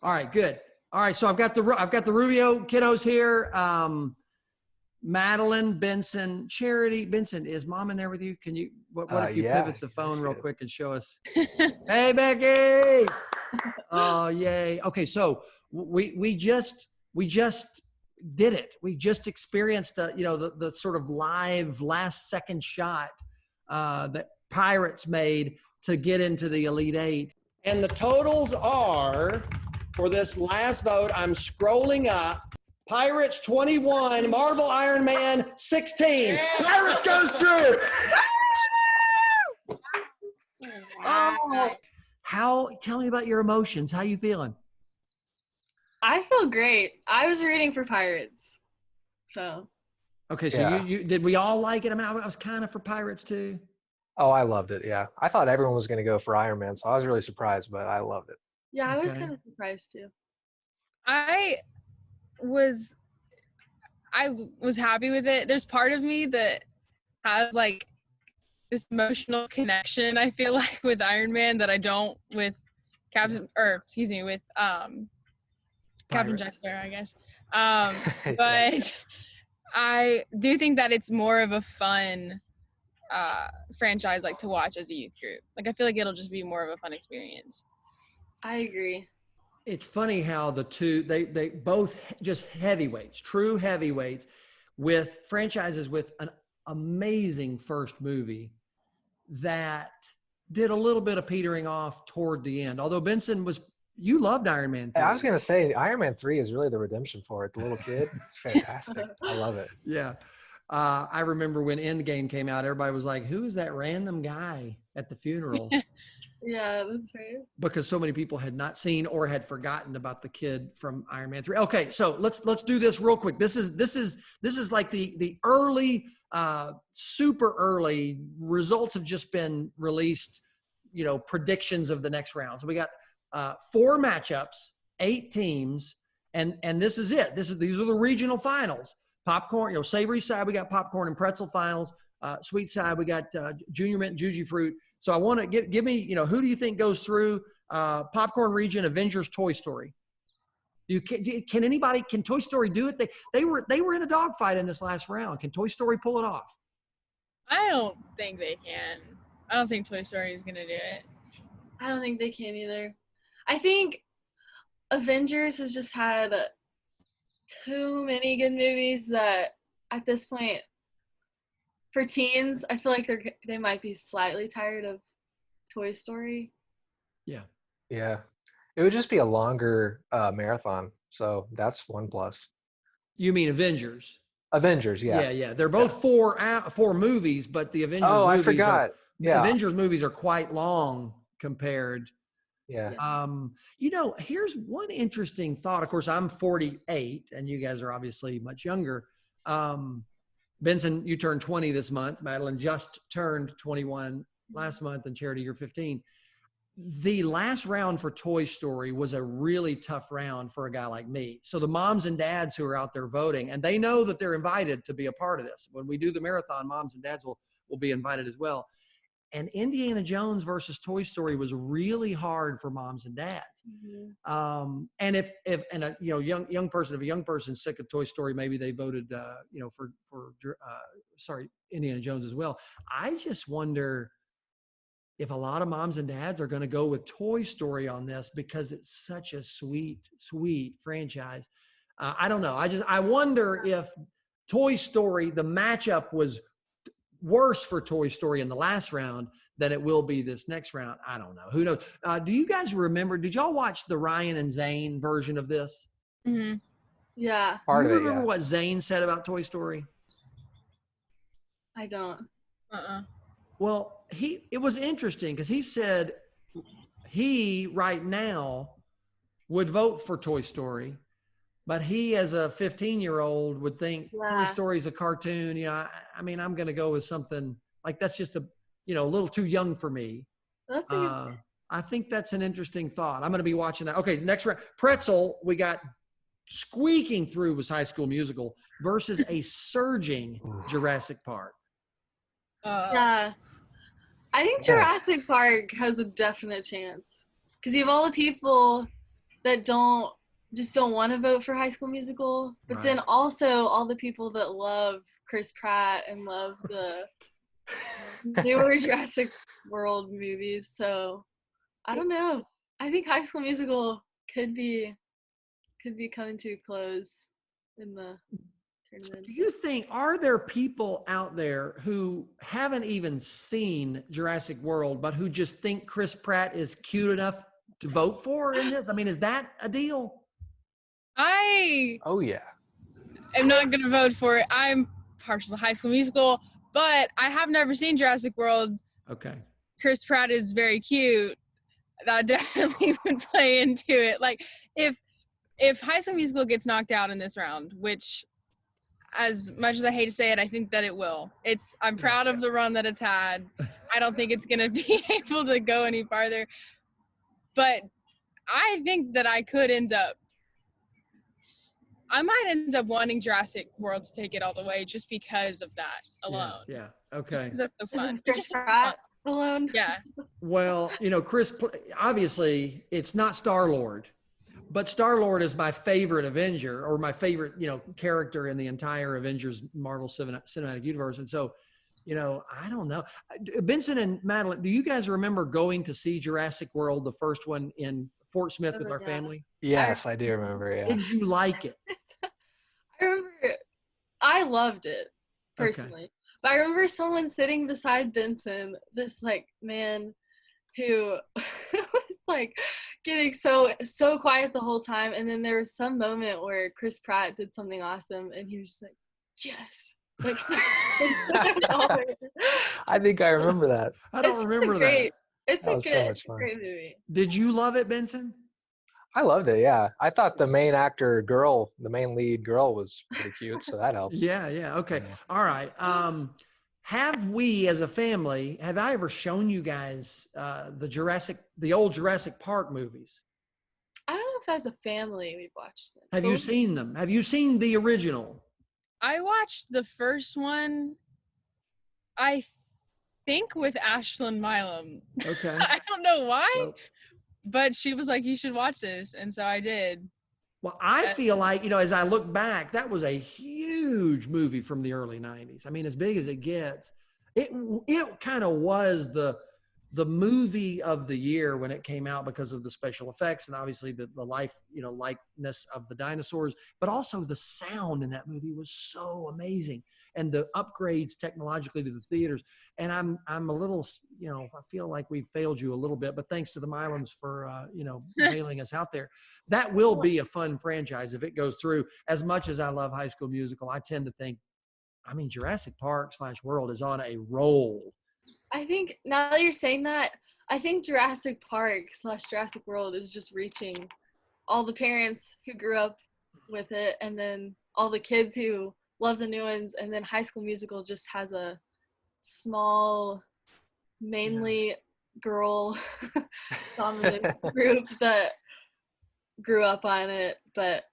All right, good. All right, so I've got the Rubio kiddos here. Madeline, Benson, Charity. Benson, is mom in there with you? Can you? What if you pivot the phone real quick and show us? Hey, Becky. Oh, yay. Okay, so we just did it. We just experienced the sort of live last second shot that Pirates made to get into the Elite Eight. And the totals are, for this last vote, I'm scrolling up. Pirates 21, Marvel Iron Man 16. Yeah. Pirates goes through. Oh, tell me about your emotions. How you feeling? I feel great. I was rooting for Pirates. So. Okay, so you did we all like it? I mean, I was kind of for Pirates too. Oh, I loved it. Yeah. I thought everyone was going to go for Iron Man, so I was really surprised, but I loved it. Yeah, I was kind of surprised too. I was happy with it. There's part of me that has like this emotional connection, I feel like, with Iron Man that I don't with Captain Jack Sparrow, I guess. But I do think that it's more of a fun franchise like to watch as a youth group. Like I feel like it'll just be more of a fun experience. I agree. It's funny how the two they both just heavyweights, true heavyweights, with franchises with an amazing first movie that did a little bit of petering off toward the end. Although Benson you loved Iron Man 3. I was going to say Iron Man 3 is really the redemption for it. The little kid, it's fantastic. I love it. Yeah. I remember when Endgame came out, everybody was like, who is that random guy at the funeral? Yeah, that's right. Because so many people had not seen or had forgotten about the kid from Iron Man 3. Okay, so let's do this real quick. This is like the early, super early results have just been released. Predictions of the next round. So we got 4 matchups, 8 teams, and this is it. These are the regional finals. Popcorn, savory side, we got popcorn and pretzel finals. Sweet side, we got junior mint and juicy fruit. So I want to give me, who do you think goes through popcorn region, Avengers, Toy Story? Can Toy Story do it? They were in a dogfight in this last round. Can Toy Story pull it off? I don't think they can. I don't think Toy Story is going to do it. I don't think they can either. I think Avengers has just had too many good movies that at this point, for teens, I feel like they might be slightly tired of Toy Story. Yeah. Yeah. It would just be a longer marathon. So that's one plus. You mean Avengers? Avengers, yeah. Yeah. They're both four movies, but the Avengers movies I forgot. Avengers movies are quite long compared. Yeah. Here's one interesting thought. Of course, I'm 48 and you guys are obviously much younger. Benson, you turned 20 this month. Madeline just turned 21 last month, and Charity, you're 15. The last round for Toy Story was a really tough round for a guy like me. So the moms and dads who are out there voting, and they know that they're invited to be a part of this. When we do the marathon, moms and dads will be invited as well. And Indiana Jones versus Toy Story was really hard for moms and dads. Mm-hmm. And if a young person sick of Toy Story, maybe they voted for Indiana Jones as well. I just wonder if a lot of moms and dads are going to go with Toy Story on this because it's such a sweet franchise. I don't know. I wonder if Toy Story, the matchup was worse for Toy Story in the last round than it will be this next round. I don't know. Who knows? Do you guys remember, did y'all watch the Ryan and Zane version of this? Mm-hmm. Yeah. Do you remember what Zane said about Toy Story? I don't. Well, it was interesting because he said he right now would vote for Toy Story, but he, as a 15-year-old, would think Toy Story is a cartoon. I'm going to go with something like that's just a little too young for me. That's a I think that's an interesting thought. I'm going to be watching that. Okay, next round. Pretzel, we got squeaking through was High School Musical versus a surging Jurassic Park. Yeah. I think Jurassic Park has a definite chance because you have all the people that don't want to vote for High School Musical, but then Right. also all the people that love Chris Pratt and love the newer Jurassic World movies. So I don't know. I think High School Musical could be coming to a close in the tournament. Do you think, are there people out there who haven't even seen Jurassic World, but who just think Chris Pratt is cute enough to vote for in this? I mean, is that a deal? I Oh yeah. am not gonna vote for it. I'm partial to High School Musical, but I have never seen Jurassic World. Okay. Chris Pratt is very cute. That definitely would play into it. Like if High School Musical gets knocked out in this round, which as much as I hate to say it, I think that it will. I'm proud of the run that it's had. I don't think it's gonna be able to go any farther. But I think that I might end up wanting Jurassic World to take it all the way just because of that alone. Yeah. Just Okay. because that's so fun. Isn't It's Chris just so fun. Pratt alone? Yeah. Well, Chris, obviously it's not Star-Lord, but Star-Lord is my favorite Avenger, or my favorite, character in the entire Avengers Marvel Cinematic Universe. And so, I don't know. Benson and Madeline, do you guys remember going to see Jurassic World, the first one, in Fort Smith with our Yeah. family? Yes, I do remember. Yeah. Did you like it? I remember I loved it personally. But I remember someone sitting beside Benson, this like man who was like getting so quiet the whole time, and then there was some moment where Chris Pratt did something awesome and he was just like, yes. Like I think I remember that. I don't remember that. It's That a was good, so much fun. great movie. Did you love it, Benson? I loved it. Yeah, I thought the main actor girl, the main lead girl, was pretty cute, so that helps. Yeah. Okay. Yeah. All right. Have we, as a family, have I ever shown you guys the old Jurassic Park movies? I don't know if as a family we've watched them. Have you seen them? Have you seen the original? I watched the first one, I think, with Ashlyn Milam. Okay. I don't know why, Well, but she was like, you should watch this. And so I did. well, I feel like, as I look back, that was a huge movie from the early 90s. I mean, as big as it gets. It kind of was the movie of the year when it came out because of the special effects and obviously the life, likeness of the dinosaurs, but also the sound in that movie was so amazing, and the upgrades technologically to the theaters. And I'm a little, I feel like we've failed you a little bit, but thanks to the Milans for, bailing us out there. That will be a fun franchise if it goes through. As much as I love High School Musical, I tend to think, Jurassic Park / World is on a roll. I think now that you're saying that, I think Jurassic Park / Jurassic World is just reaching all the parents who grew up with it, and then all the kids who love the new ones, and then High School Musical just has a small, mainly girl dominant group that grew up on it, but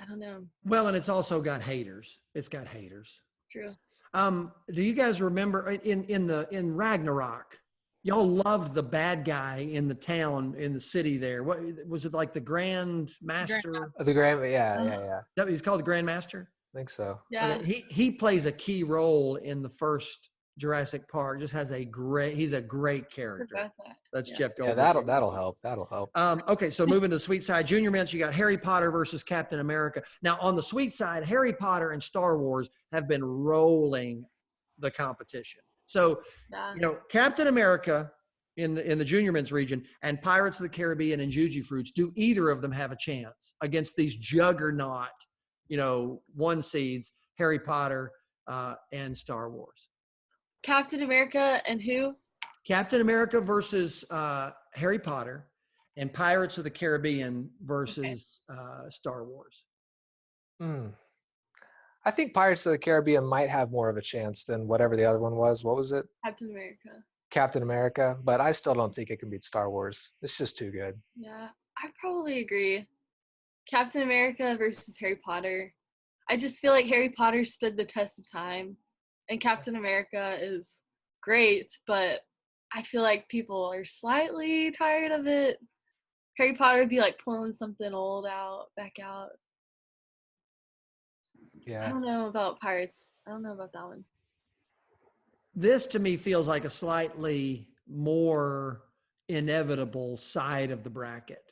I don't know. Well, and it's also got haters. It's got haters. True. Do you guys remember in Ragnarok? Y'all loved the bad guy in the town, in the city there. What was it, like the Grand Master? The Grand, yeah. He's called the Grand Master. I think so. Yeah. Okay, he plays a key role in the first Jurassic Park. Just has he's a great character. That's Jeff Yeah, Goldblum. that'll help. That'll help. Okay, so moving to the sweet side, junior men's, you got Harry Potter versus Captain America. Now, on the sweet side, Harry Potter and Star Wars have been rolling the competition. So, Captain America in the junior men's region and Pirates of the Caribbean and Juji Fruits, do either of them have a chance against these juggernaut, one seeds, Harry Potter and Star Wars? Captain America and who? Captain America versus Harry Potter, and Pirates of the Caribbean versus Star Wars. I think Pirates of the Caribbean might have more of a chance than whatever the other one was. What was it? Captain America. Captain America, but I still don't think it can beat Star Wars. It's just too good. Yeah, I probably agree. Captain America versus Harry Potter. I just feel like Harry Potter stood the test of time, and Captain America is great, but I feel like people are slightly tired of it Harry Potter would be like pulling something old back out. I Yeah. don't know about Pirates. I don't know about that one. This to me feels like a slightly more inevitable side of the bracket.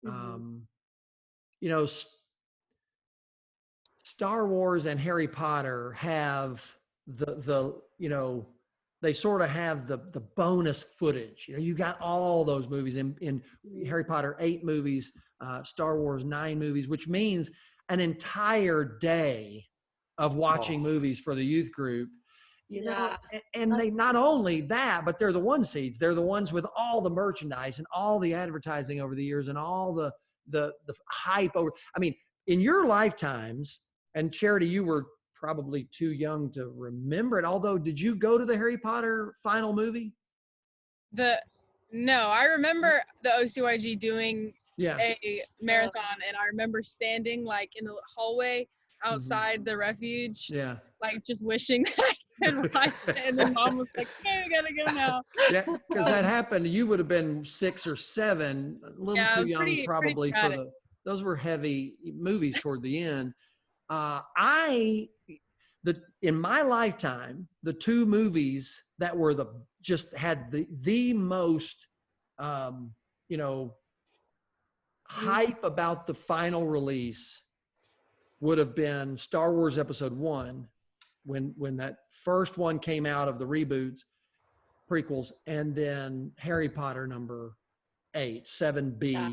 Mhm. You know, Star Wars and Harry Potter have the you know, they sort of have the bonus footage. You know, you got all those movies in Mhm. Harry Potter 8 movies, Star Wars 9 movies, which means an entire day of watching Oh. movies for the youth group. You know, Yeah. and they not only that, but they're the one seeds. They're the ones with all the merchandise and all the advertising over the years and all the hype over. I mean, in your lifetimes, and Charity, you were probably too young to remember it. Although, did you go to the Harry Potter final movie? No, I remember the OCYG doing Yeah. a marathon, and I remember standing like in the hallway outside the refuge, Yeah. like just wishing that I could watch it. And then Mom was like, "Hey, we gotta go now." Yeah, because that happened. You would have been 6 or 7, a little Yeah, it too was young pretty probably for traumatic. those were heavy movies toward the end. In my lifetime, the 2 movies that were just had the most, you know, hype about the final release would have been Star Wars Episode 1, when that first one came out of the reboots, prequels, and then Harry Potter number 8, 7B. Yeah.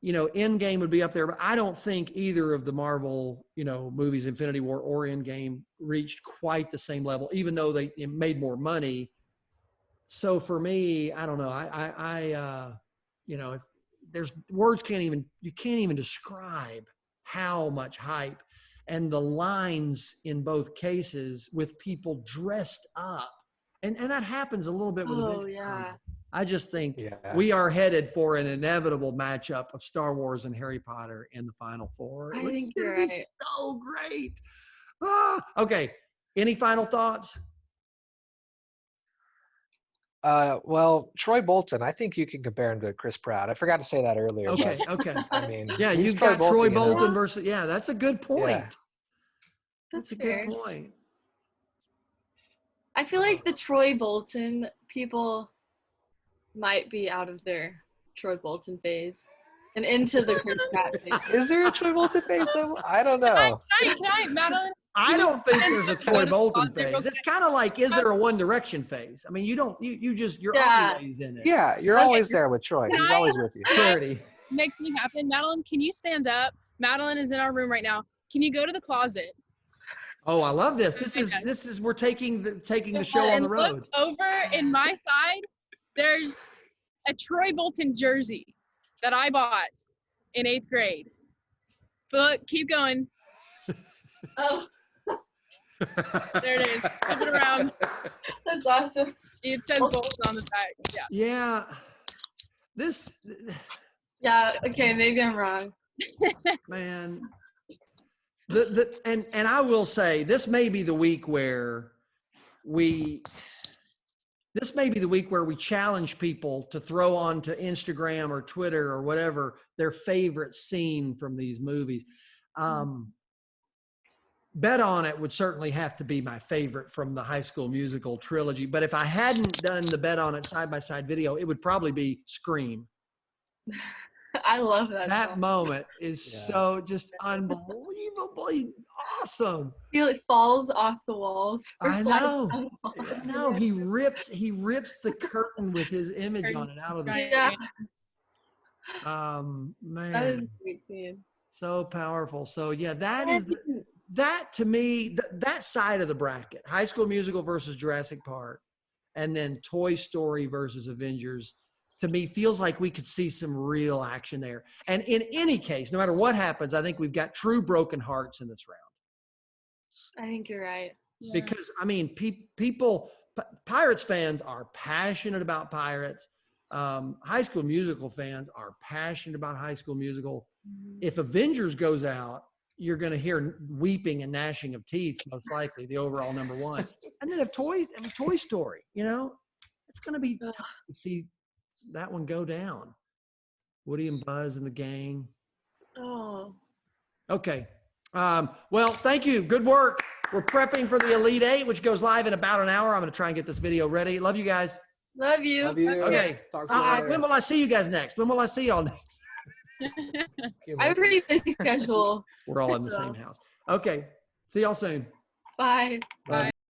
You know, Endgame would be up there, but I don't think either of the Marvel, you know, movies, Infinity War or Endgame, reached quite the same level, even though they made more money. So for me, I don't know. You know, if there's words you can't even describe how much hype and the lines in both cases with people dressed up. And that happens a little bit with Oh Avengers yeah. Campbell. I just think Yeah. we are headed for an inevitable matchup of Star Wars and Harry Potter in the Final Four, I which is think going you're to be right. so great. Okay. Any final thoughts? Well, Troy Bolton, I think you can compare him to Chris Pratt. I forgot to say that earlier, Okay. but Okay. I mean, Yeah, he's you've got Troy Bolton, you know? Bolton versus. Yeah, that's a good point. Yeah. That's That's a good fair. point. I feel like the Troy Bolton people might be out of their Troy Bolton phase and into the Chris Pratt phase. Is there a Troy Bolton phase though? I don't Can know. I, Madeline? I don't think there's a Troy Bolton Pause it real phase. It's kind of like, is there a One Direction phase? I mean, you're Yeah. always in it. Yeah, you're Okay. always there with Troy. Can He's I- always with you. Charity. Makes me happen. Madeline, can you stand up? Madeline is in our room right now. Can you go to the closet? Oh, I love this. This is we're taking the show on And the road. look over in my side. There's a Troy Bolton jersey that I bought in 8th grade. But look, keep going. Oh, There it is. Flip it around. that's awesome. It says Bolton on the back. Yeah. Yeah. This Yeah, okay, maybe I'm wrong. man. And I will say this may be the week where we challenge people to throw onto Instagram or Twitter or whatever their favorite scene from these movies. Bet on It would certainly have to be my favorite from the High School Musical trilogy. But if I hadn't done the Bet on It side-by-side video, it would probably be Scream. I love that That song. moment is so just unbelievably awesome. He like falls off the walls. Or I slides know. down the walls. I know. He rips the curtain with his image on it out of the Right. Yeah, that is man, a great scene. so powerful. So yeah, that to me, that side of the bracket, High School Musical versus Jurassic Park, and then Toy Story versus Avengers, to me feels like we could see some real action there. And in any case, no matter what happens, I think we've got true broken hearts in this round. I think you're right. Yeah. Because I mean, Pirates fans are passionate about Pirates. High School Musical fans are passionate about High School Musical. If Avengers goes out, you're going to hear weeping and gnashing of teeth, most likely, the overall number one. And then if Toy Story, you know, it's going to be tough to see that one go down. Woody and Buzz and the gang. Oh. Okay. Well, thank you. Good work. We're prepping for the Elite Eight, which goes live in about an hour. I'm going to try and get this video ready. Love you guys. Love you. Love you. Okay. Talk to you later. When will I see you guys next? When will I see y'all next? Few I have a minutes. pretty busy schedule. We're all in the same house. Okay. See y'all soon. Bye. Bye.